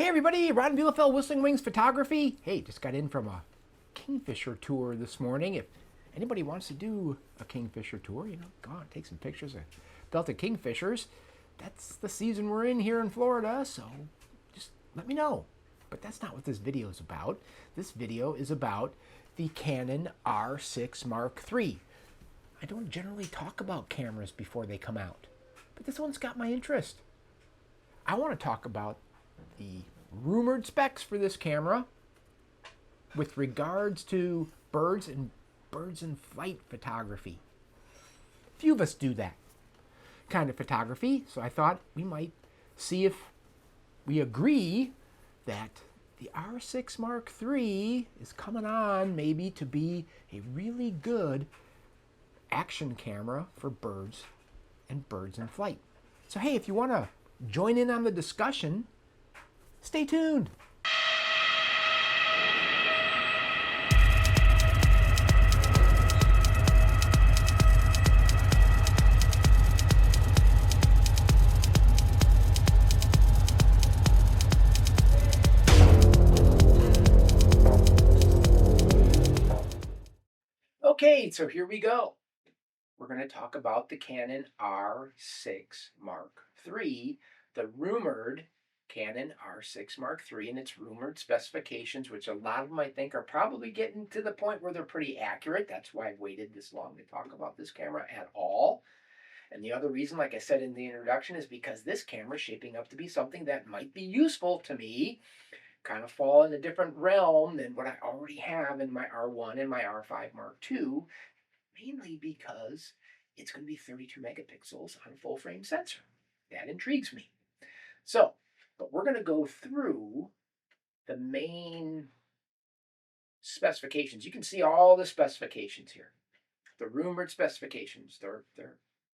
everybody, Ron Bielefeld, Whistling Wings Photography. Hey, just got in from a kingfisher tour this morning. If anybody wants to do a kingfisher tour, go on, take some pictures of belted kingfishers. That's the season we're in here in Florida, so just let me know. But that's not what this video is about. This video is about the Canon R6 Mark III. I don't generally talk about cameras before they come out, but this one's got my interest. I want to talk about the rumored specs for this camera with regards to birds in flight photography. Few of us do that kind of photography, so I thought we might see if we agree that the R6 Mark III is coming on maybe to be a really good action camera for birds in flight. So hey, if you want to join in on the discussion, stay tuned. Okay, so here we go. We're going to talk about the Canon R6 Mark III, the rumored Canon R6 Mark III, and its rumored specifications, which a lot of them I think are probably getting to the point where they're pretty accurate. That's why I've waited this long to talk about this camera at all. And the other reason, like I said in the introduction, is because this camera is shaping up to be something that might be useful to me, kind of fall in a different realm than what I already have in my R1 and my R5 Mark II, mainly because it's going to be 32 megapixels on a full frame sensor. That intrigues me. So, but we're going to go through the main specifications. You can see all the specifications here. The rumored specifications, they're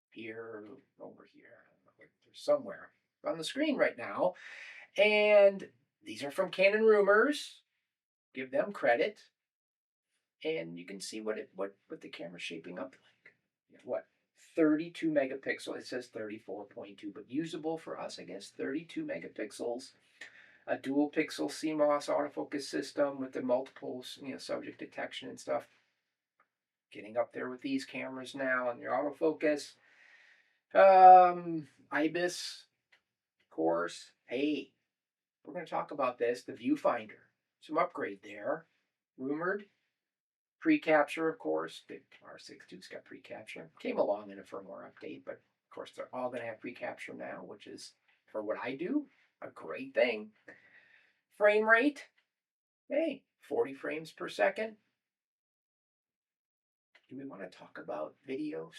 here, over here. They're somewhere on the screen right now. And these are from Canon Rumors. Give them credit. And you can see what the camera's shaping up like. What? 32 megapixel. It says 34.2, but usable for us, I guess, 32 megapixels. A dual pixel CMOS autofocus system with the multiple, subject detection and stuff. Getting up there with these cameras now and your autofocus. IBIS, of course. Hey, we're going to talk about this. The viewfinder. Some upgrade there. Rumored. Pre-capture, of course. The R6's got pre-capture. Came along in a firmware update, but of course they're all going to have pre-capture now, which is, for what I do, a great thing. Frame rate, hey, 40 frames per second. Do we want to talk about video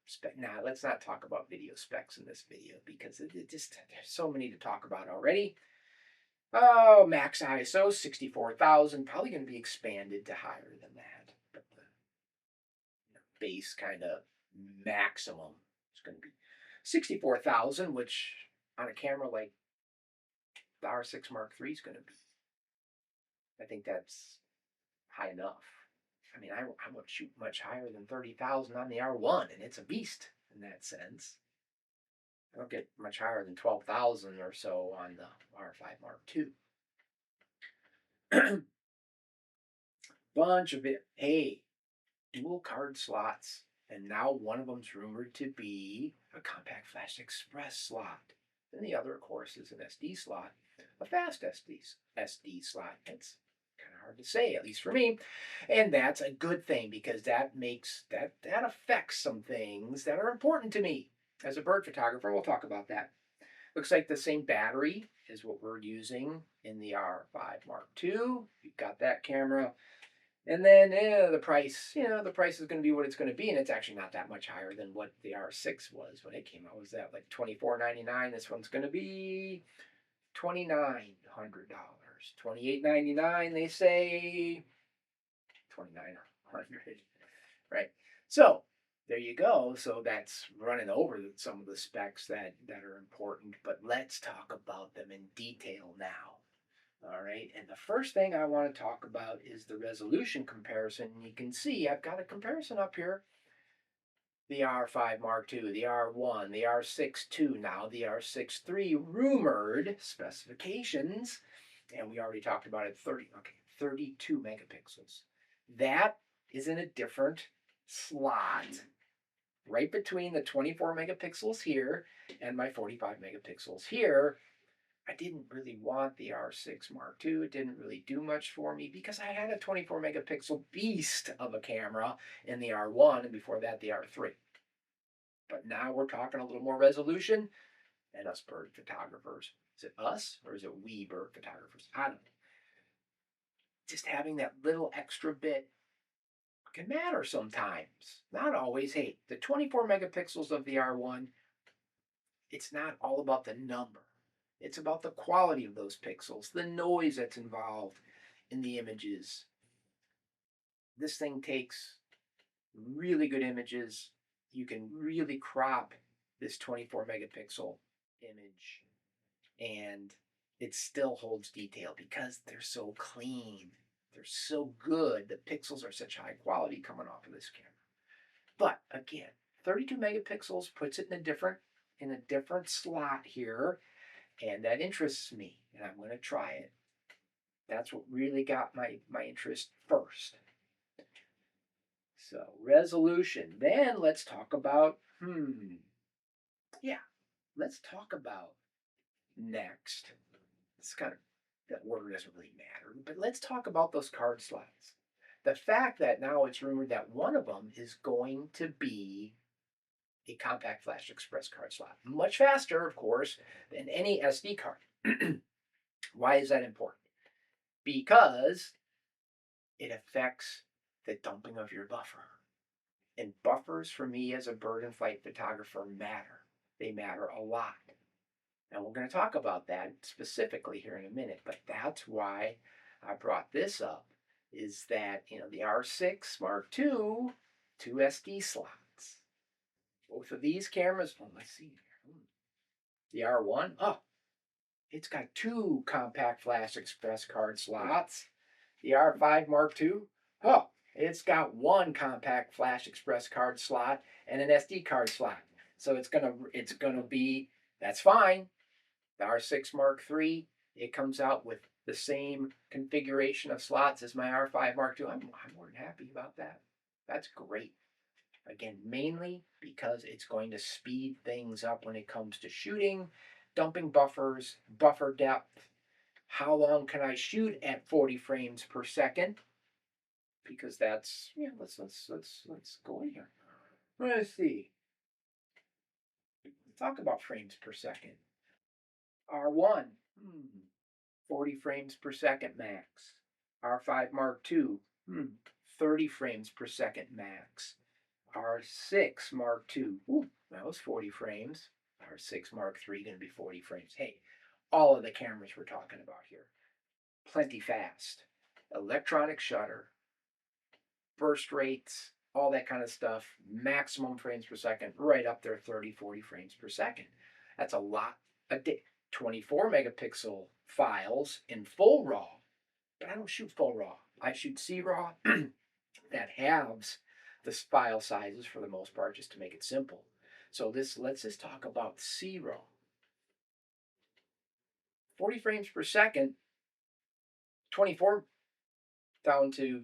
spec? Nah, let's not talk about video specs in this video because there's so many to talk about already. Oh, max ISO 64,000, probably going to be expanded to higher than that. But the base kind of maximum is going to be 64,000, which on a camera like the R6 Mark III is going to be, I think that's high enough. I mean, I won't shoot much higher than 30,000 on the R1, and it's a beast in that sense. I don't get much higher than 12,000 or so on the R5 Mark II. Bunch of it. Hey, dual card slots. And now one of them's rumored to be a compact flash express slot. And the other, of course, is an SD slot, a fast SD slot. It's kind of hard to say, at least for me. And that's a good thing because that makes that affects some things that are important to me as a bird photographer. We'll talk about that. Looks like the same battery is what we're using in the R5 Mark II. You've got that camera. And then the price, the price is going to be what it's going to be. And it's actually not that much higher than what the R6 was when it came out. Was that like $24.99? This one's going to be $2,900. $28.99, they say. $2,900, right? So there you go. So that's running over some of the specs that are important. But let's talk about them in detail now. All right, and the first thing I want to talk about is the resolution comparison. You can see I've got a comparison up here. The R5 Mark II, the R1, the R6 II, now the R6 III rumored specifications. And we already talked about it, 32 megapixels. That is in a different slot right between the 24 megapixels here and my 45 megapixels here. I didn't really want the R6 Mark II. It didn't really do much for me because I had a 24 megapixel beast of a camera in the R1, and before that the R3. But now we're talking a little more resolution, and us bird photographers. Is it us or is it we bird photographers? I don't know. Just having that little extra bit can matter sometimes. Not always. Hey, the 24 megapixels of the R1, it's not all about the number. It's about the quality of those pixels, the noise that's involved in the images. This thing takes really good images. You can really crop this 24 megapixel image, and it still holds detail because they're so clean. They're so good. The pixels are such high quality coming off of this camera. But again, 32 megapixels puts it in a different slot here, and that interests me, and I'm going to try it. That's what really got my interest first. So resolution. Then let's talk about let's talk about next. It's kind of, that order doesn't really matter, but let's talk about those card slots. The fact that now it's rumored that one of them is going to be a compact flash express card slot. Much faster, of course, than any SD card. Why is that important? Because it affects the dumping of your buffer. And buffers for me as a bird and flight photographer matter. They matter a lot. And we're going to talk about that specifically here in a minute, but that's why I brought this up, is that, the R6 Mark II, 2 SD slots. Both of these cameras, let's see here. The R1, it's got 2 compact flash express card slots. The R5 Mark II, it's got 1 compact flash express card slot and an SD card slot. So it's gonna be, that's fine. The R6 Mark III, it comes out with the same configuration of slots as my R5 Mark II. I'm more than happy about that. That's great. Again, mainly because it's going to speed things up when it comes to shooting, dumping buffers, buffer depth. How long can I shoot at 40 frames per second? Because that's, let's go in here. Let's see. Let's talk about frames per second. R1, 40 frames per second max. R5 Mark II, 30 frames per second max. R6 Mark II, that was 40 frames. R6 Mark III going to be 40 frames. Hey, all of the cameras we're talking about here, plenty fast. Electronic shutter, burst rates, all that kind of stuff, maximum frames per second, right up there, 30, 40 frames per second. That's a lot a day. 24 megapixel files in full RAW, but I don't shoot full RAW. I shoot C-RAW that halves the file sizes for the most part, just to make it simple. So let's just talk about C-RAW. 40 frames per second, 24 down to,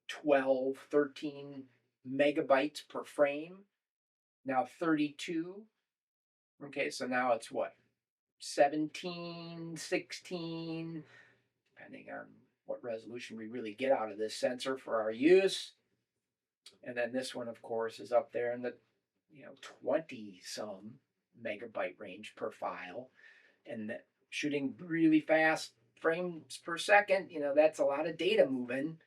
12, 13 megabytes per frame. Now 32. Okay, so now it's what? 17, 16, depending on what resolution we really get out of this sensor for our use. And then this one, of course, is up there in the 20 some megabyte range per file. And shooting really fast frames per second, that's a lot of data moving.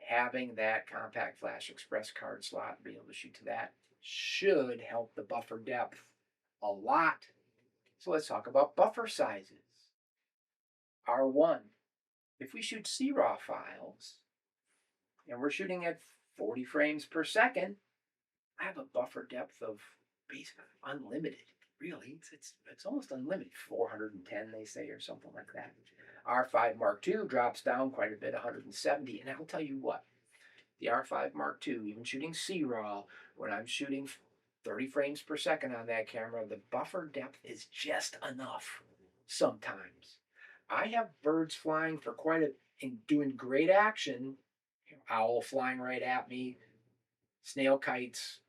Having that compact flash express card slot and being able to shoot to that should help the buffer depth a lot. So let's talk about buffer sizes. R1, if we shoot C-RAW files and we're shooting at 40 frames per second, I have a buffer depth of basically unlimited. Really, it's almost unlimited. 410, they say, or something like that. R5 Mark II drops down quite a bit, 170. And I'll tell you what, the R5 Mark II, even shooting C-RAW, when I'm shooting 30 frames per second on that camera, the buffer depth is just enough sometimes. I have birds flying for quite a and doing great action. Owl flying right at me, snail kites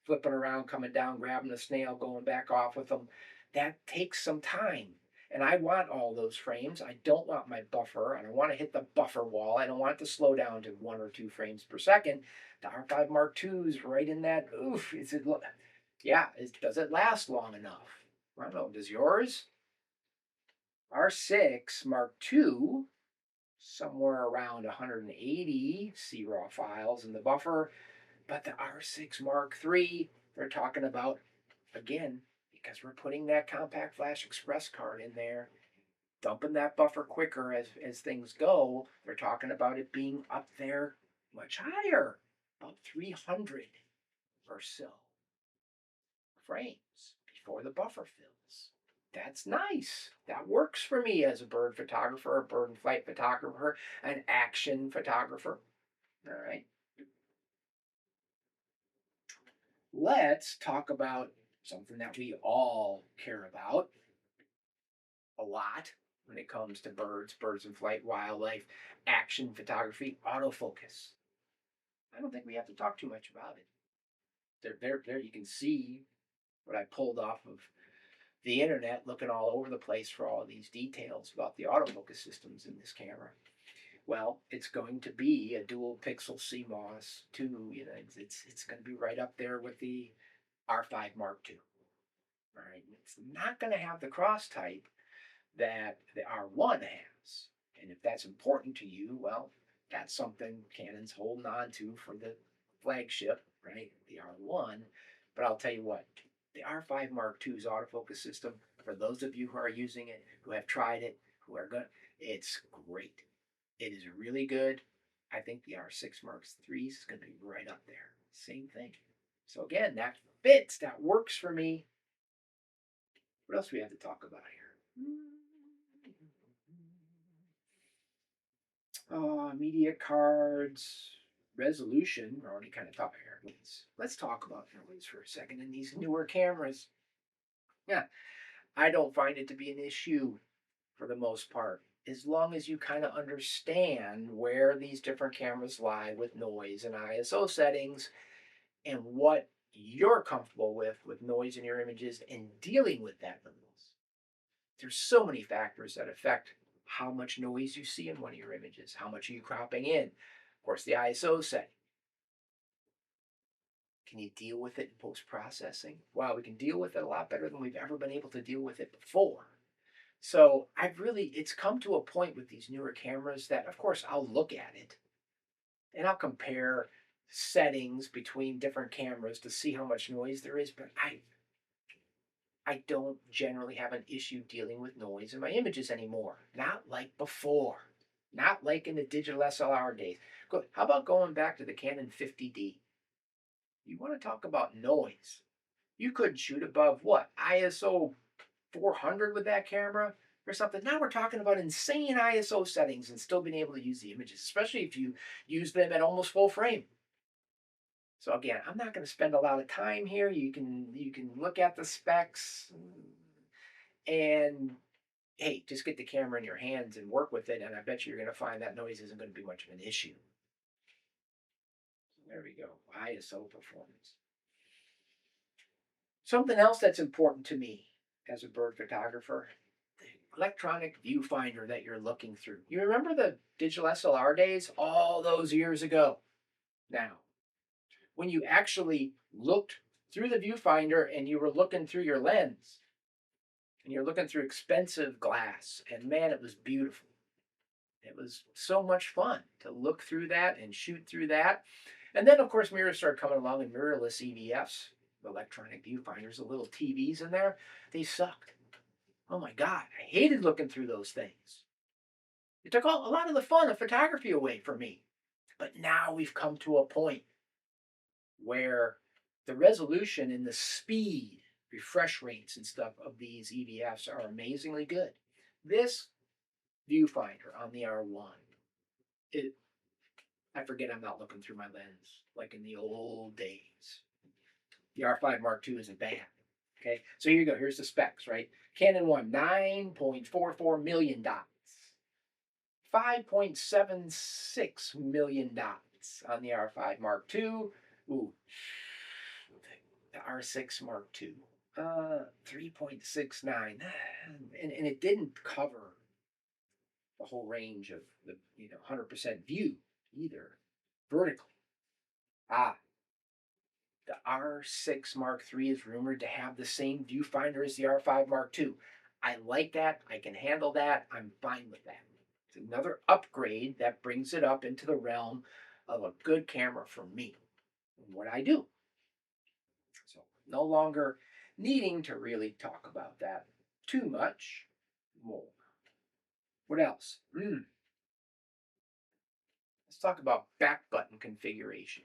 flipping around, coming down, grabbing the snail, going back off with them. That takes some time. And I want all those frames. I don't want my buffer. I don't want to hit the buffer wall. I don't want it to slow down to 1 or 2 frames per second. The R5 Mark II is right in that. Oof. Yeah, does it last long enough? I don't know. Does yours? R6 Mark II, somewhere around 180 C-RAW files in the buffer. But the R6 Mark III, they're talking about, again, because we're putting that compact flash express card in there, dumping that buffer quicker as things go, they're talking about it being up there much higher, about 300 or so frames before the buffer fills. That's nice. That works for me as a bird photographer, a bird and flight photographer, an action photographer. All right. Let's talk about something that we all care about a lot when it comes to birds in flight, wildlife, action photography, autofocus. I don't think we have to talk too much about it. There you can see what I pulled off of the internet, looking all over the place for all these details about the autofocus systems in this camera. Well, it's going to be a dual pixel CMOS 2. You know, it's going to be right up there with the R5 Mark II. All right, it's not going to have the cross type that the R1 has. And if that's important to you, well, that's something Canon's holding on to for the flagship, right? The R1. But I'll tell you what, the R5 Mark II's autofocus system, for those of you who are using it, who have tried it, who are good, it's great. It is really good. I think the R6 Mark III is going to be right up there. Same thing. So again, that fits. That works for me. What else do we have to talk about here? Media cards, resolution. We're already kind of talking here. Let's talk about noise for a second in these newer cameras. Yeah, I don't find it to be an issue for the most part, as long as you kind of understand where these different cameras lie with noise and ISO settings and what you're comfortable with noise in your images and dealing with that noise. There's so many factors that affect how much noise you see in one of your images. How much are you cropping in? Of course, the ISO setting. Can you deal with it in post-processing? Wow, we can deal with it a lot better than we've ever been able to deal with it before. So it's come to a point with these newer cameras that, of course, I'll look at it and I'll compare settings between different cameras to see how much noise there is, but I don't generally have an issue dealing with noise in my images anymore. Not like before. Not like in the digital SLR days. Good. How about going back to the Canon 50D? You want to talk about noise. You couldn't shoot above what? ISO 400 with that camera or something. Now we're talking about insane ISO settings and still being able to use the images, especially if you use them at almost full frame. So again, I'm not going to spend a lot of time here. You can look at the specs and hey, just get the camera in your hands and work with it, and I bet you're going to find that noise isn't going to be much of an issue. There we go, ISO performance. Something else that's important to me as a bird photographer, the electronic viewfinder that you're looking through. You remember the digital SLR days all those years ago? Now, when you actually looked through the viewfinder and you were looking through your lens, and you're looking through expensive glass, and man, it was beautiful. It was so much fun to look through that and shoot through that. And then, of course, mirrors started coming along and mirrorless EVFs, electronic viewfinders, the little TVs in there. They sucked. Oh my God, I hated looking through those things. It took a lot of the fun of photography away from me. But now we've come to a point where the resolution and the speed, refresh rates and stuff of these EVFs are amazingly good. This viewfinder on the R1, I forget I'm not looking through my lens like in the old days. The R5 Mark II isn't bad. Okay, so here you go. Here's the specs, right? Canon 1, 9.44 million dots. 5.76 million dots on the R5 Mark II. Ooh, the R6 Mark II. 3.69. And it didn't cover the whole range of the 100% view either vertically. The R6 Mark III is rumored to have the same viewfinder as the R5 Mark II. I like that. I can handle that. I'm fine with that. It's another upgrade that brings it up into the realm of a good camera for me and what I do. So no longer needing to really talk about that too much more. What else? Let's talk about back button configuration.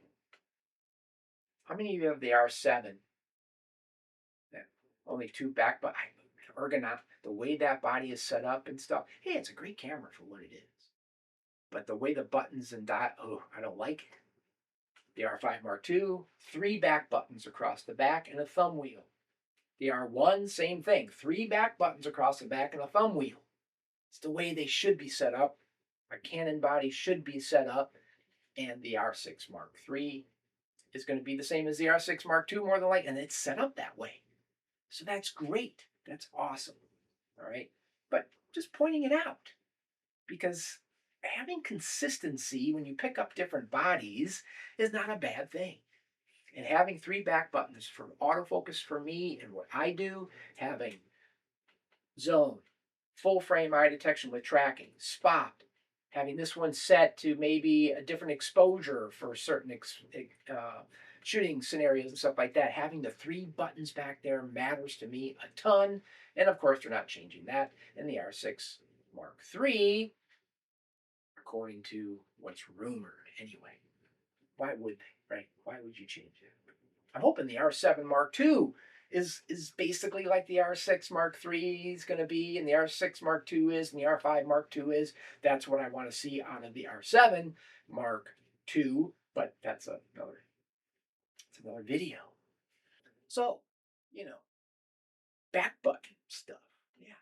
How many of you have the R7? Yeah, only two back buttons. Ergonomic, the way that body is set up and stuff. Hey, it's a great camera for what it is. But the way the buttons and I don't like it. The R5 Mark II, 3 back buttons across the back and a thumb wheel. The R1, same thing, 3 back buttons across the back and a thumb wheel. It's the way they should be set up. A Canon body should be set up. And the R6 Mark III is going to be the same as the R6 Mark II more than likely, and it's set up that way. So that's great. That's awesome. All right. But just pointing it out, because having consistency when you pick up different bodies is not a bad thing. And having 3 back buttons for autofocus for me and what I do, having zone, full frame eye detection with tracking, spot, having this one set to maybe a different exposure for certain shooting scenarios and stuff like that. Having the 3 buttons back there matters to me a ton. And of course, they're not changing that in the R6 Mark III, according to what's rumored anyway. Why would they, right? Why would you change it? I'm hoping the R7 Mark II is basically like the R6 Mark III is going to be, and the R6 Mark II is, and the R5 Mark II is. That's what I want to see out of the R7 Mark II, but that's another video. So, back button stuff. Yeah,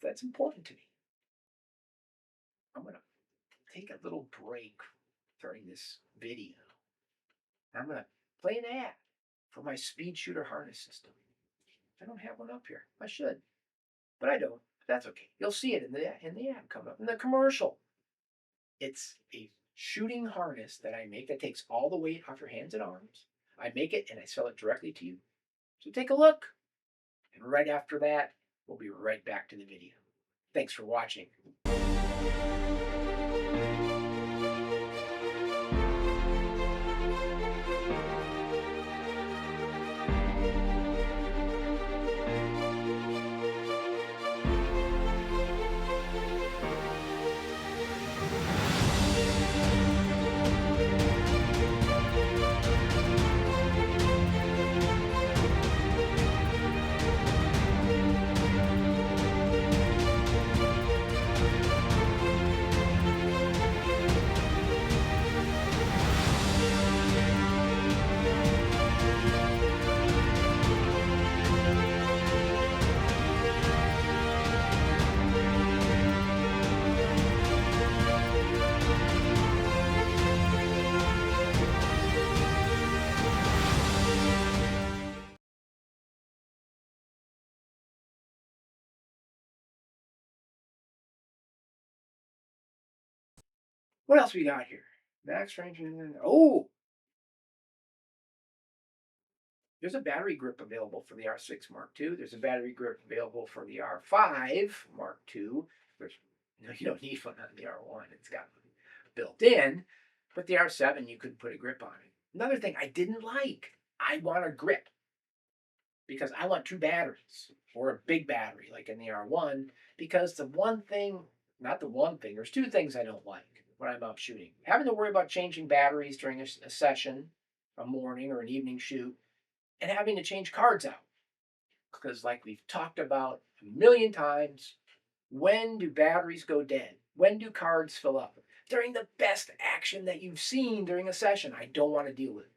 that's important to me. I'm going to take a little break during this video. I'm going to play an ad for my speed shooter harness system. I don't have one up here. I should, but I don't. That's okay. You'll see it in the ad coming up in the commercial. It's a shooting harness that I make that takes all the weight off your hands and arms. I make it and I sell it directly to you. So take a look. And right after that, we'll be right back to the video. Thanks for watching. What else we got here? Max range. Oh, there's a battery grip available for the R6 Mark II. There's a battery grip available for the R5 Mark II. Which you don't need one on the R1. It's got built in. But the R7, you could put a grip on it. Another thing I didn't like, I want a grip because I want 2 batteries or a big battery like in the R1. Because there's 2 things I don't like when I'm out shooting. Having to worry about changing batteries during a session, a morning or an evening shoot, and having to change cards out. Because like we've talked about a million times, when do batteries go dead? When do cards fill up? During the best action that you've seen during a session. I don't want to deal with it.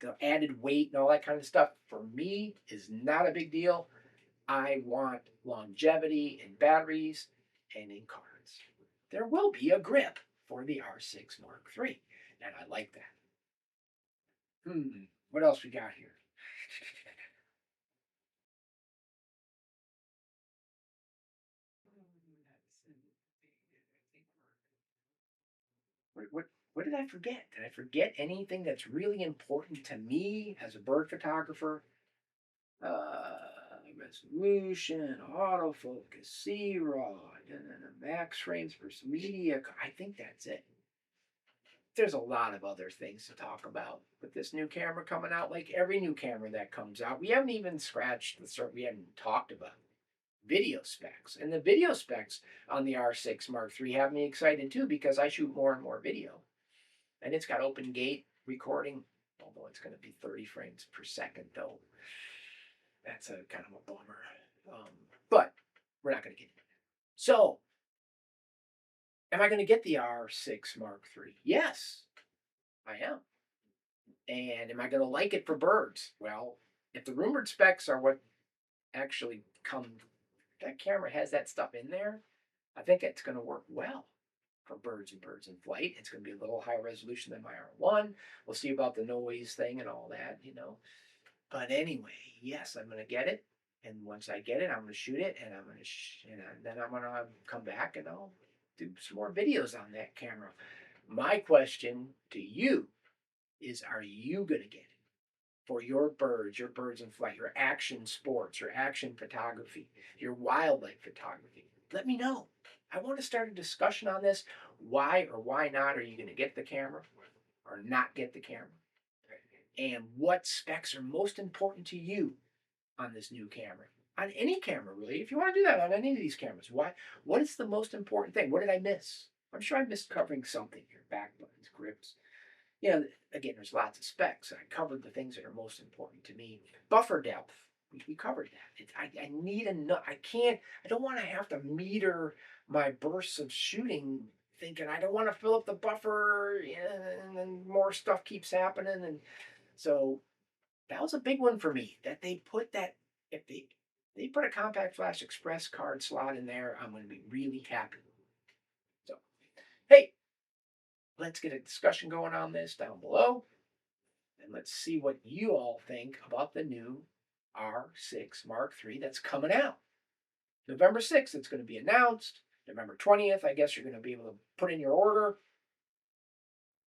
the added weight and all that kind of stuff for me is not a big deal. I want longevity in batteries and in cards. There will be a grip for the R6 Mark III, and I like that. What else we got here? What did I forget? Did I forget anything that's really important to me as a bird photographer? Resolution, autofocus, C-RAW, and then a max frames per media. I think that's it. There's a lot of other things to talk about with this new camera coming out. Like every new camera that comes out, we haven't even scratched the surface. We haven't talked about video specs, and the video specs on the R6 Mark III have me excited too because I shoot more and more video, and it's got open gate recording. Although it's going to be 30 frames per second, though. That's a kind of a bummer. But we're not going to get into that. So, am I going to get the R6 Mark III? Yes, I am. And am I going to like it for birds? Well, if the rumored specs are what actually come, that camera has that stuff in there, I think it's going to work well for birds and birds in flight. It's going to be a little higher resolution than my R1. We'll see about the noise thing and all that, you know. But anyway, yes, I'm going to get it. And once I get it, I'm going to shoot it, and then I'm going to come back and I'll do some more videos on that camera. My question to you is, are you going to get it for your birds in flight, your action sports, your action photography, your wildlife photography? Let me know. I want to start a discussion on this. Why or why not are you going to get the camera or not get the camera? And what specs are most important to you on this new camera? On any camera, really. If you want to do that on any of these cameras, why? What is the most important thing? What did I miss? I'm sure I missed covering something here. Back buttons, grips. You know, again, there's lots of specs. I covered the things that are most important to me. Buffer depth. We covered that. I need enough. I don't want to have to meter my bursts of shooting thinking I don't want to fill up the buffer and then more stuff keeps happening. And so that was a big one for me that they put that, if they put a compact flash express card slot in there, I'm going to be really happy. So, hey, let's get a discussion going on this down below. And let's see what you all think about the new R6 Mark III that's coming out. November 6th, it's going to be announced. November 20th, I guess you're going to be able to put in your order.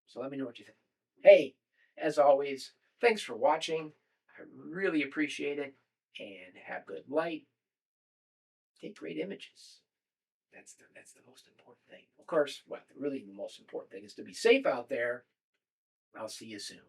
So let me know what you think. Hey, as always, thanks for watching. I really appreciate it. And have good light. Take great images. That's the most important thing. Of course, really the most important thing is to be safe out there. I'll see you soon.